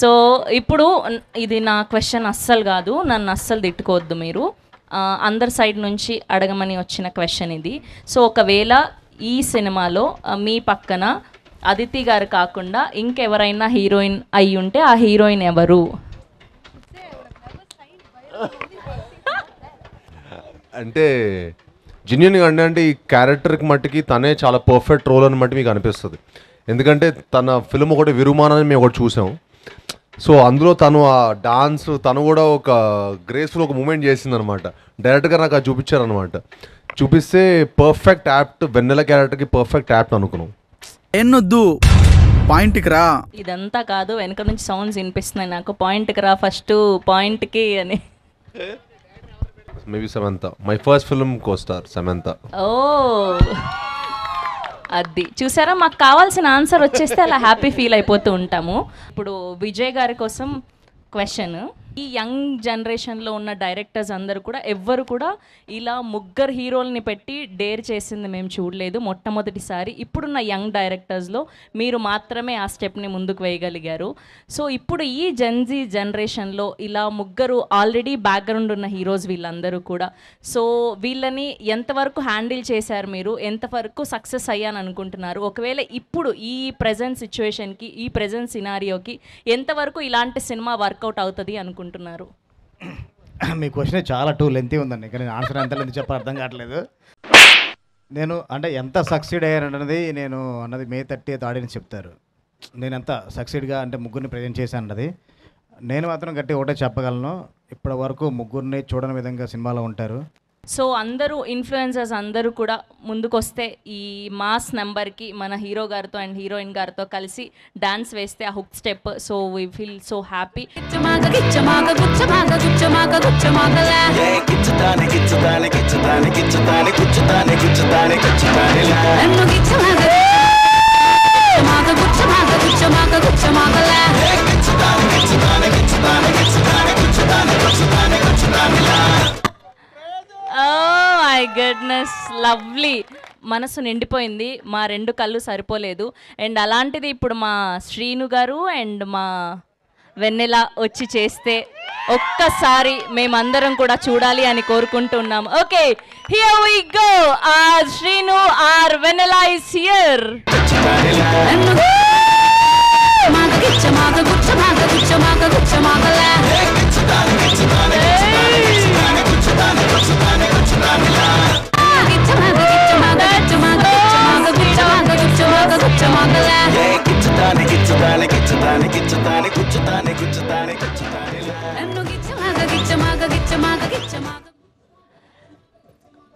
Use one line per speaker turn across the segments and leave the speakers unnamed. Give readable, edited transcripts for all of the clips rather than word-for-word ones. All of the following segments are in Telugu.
సో ఇప్పుడు ఇది నా క్వశ్చన్ అస్సలు కాదు, నన్ను అస్సలు తిట్టుకోవద్దు మీరు. అందరి సైడ్ నుంచి అడగమని వచ్చిన క్వశ్చన్ ఇది. సో ఒకవేళ ఈ సినిమాలో మీ పక్కన అదితి గారు కాకుండా ఇంకెవరైనా హీరోయిన్ అయి ఉంటే ఆ హీరోయిన్ ఎవరు?
అంటే జెన్యూన్గా అంటే ఈ క్యారెక్టర్కి మట్టికి తనే చాలా పర్ఫెక్ట్ రోల్ అని మట్టి మీకు అనిపిస్తుంది. ఎందుకంటే తన ఫిల్మ్ ఒకటి విరుమానాన్ని మేము ఒకటి చూసాం. సో అందులో తను ఆ డాన్స్ తను కూడా ఒక గ్రేస్ఫుల్ ఒక మూమెంట్ చేసిందనమాట. డైరెక్ట్గా నాకు అది చూపించారనమాట. చూపిస్తే పర్ఫెక్ట్ యాప్ట్, వెన్నెల క్యారెక్టర్కి పర్ఫెక్ట్ యాప్ట్ అనుకున్నాం.
ఎన్నొద్దు పాయింట్కి రా.
ఇదంతా కాదు, వెనక నుంచి సౌండ్స్ వినిపిస్తున్నాయి నాకు. పాయింట్కి రా ఫస్ట్, పాయింట్కి అని.
Maybe Samantha, my first film costar Samantha.
ఓ అది చూసారా, మాకు కావాల్సిన ఆన్సర్ వచ్చేస్తే అలా హ్యాపీ ఫీల్ అయిపోతూ ఉంటాము. ఇప్పుడు విజయ్ గారి కోసం క్వశ్చన్. ఈ యంగ్ జనరేషన్లో ఉన్న డైరెక్టర్స్ అందరూ కూడా ఎవ్వరు కూడా ఇలా ముగ్గురు హీరోల్ని పెట్టి డేర్ చేసింది మేము చూడలేదు, మొట్టమొదటిసారి. ఇప్పుడున్న యంగ్ డైరెక్టర్స్లో మీరు మాత్రమే ఆ స్టెప్ని ముందుకు వేయగలిగారు. సో ఇప్పుడు ఈ జెన్జీ జనరేషన్లో ఇలా ముగ్గురు ఆల్రెడీ బ్యాక్గ్రౌండ్ ఉన్న హీరోస్ వీళ్ళందరూ కూడా. సో వీళ్ళని ఎంతవరకు హ్యాండిల్ చేశారు మీరు? ఎంతవరకు సక్సెస్ అయ్యాను అనుకుంటున్నారు? ఒకవేళ ఇప్పుడు ఈ ప్రజెంట్ సిచ్యువేషన్కి, ఈ ప్రజెంట్ సినారియోకి ఎంతవరకు ఇలాంటి సినిమా వర్కౌట్ అవుతుంది అనుకుంటున్నారు?
మీ క్వశ్చన్ చాలా లెంతీ ఉందండి. ఇక్కడ నేను ఆన్సర్ ఎంత లెంతీ చెప్పాలి అర్థం కావట్లేదు. నేను అంటే ఎంత సక్సీడ్ అయ్యానన్నది నేను అన్నది May 30th ఆడియన్స్ చెప్తారు. నేను ఎంత సక్సీడ్గా అంటే ముగ్గురిని ప్రజెంట్ చేశాను అన్నది. నేను మాత్రం గట్టి ఒకటే చెప్పగలను, ఇప్పటి వరకు ముగ్గురిని చూడని విధంగా సినిమాలో ఉంటారు.
సో అందరూ ఇన్ఫ్లుయెన్సర్స్ అందరూ కూడా ముందుకొస్తే ఈ మాస్ నెంబర్కి మన హీరో గారితో అండ్ హీరోయిన్ గారితో కలిసి డాన్స్ వేస్తే ఆ hook step, so we feel so happy. My goodness, lovely. మనసు నిండిపోయింది, మా రెండు కళ్ళు సరిపోలేదు. అండ్ అలాంటిది ఇప్పుడు మా శ్రీను గారు అండ్ మా వెన్నెల వచ్చి చేస్తే ఒక్కసారి మేమందరం కూడా చూడాలి అని కోరుకుంటున్నాం. Okay, here we go. R Srinu R Vennela is here.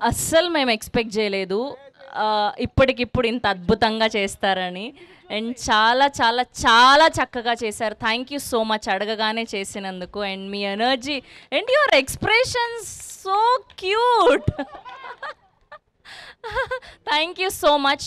అస్సలు మేము ఎక్స్పెక్ట్ చేయలేదు ఇప్పటికిప్పుడు ఇంత అద్భుతంగా చేస్తారని. అండ్ చాలా చాలా చాలా చక్కగా చేశారు. థ్యాంక్ యూ సో మచ్ అడగగానే చేసినందుకు. And me energy and your expressions so cute. Thank you so much.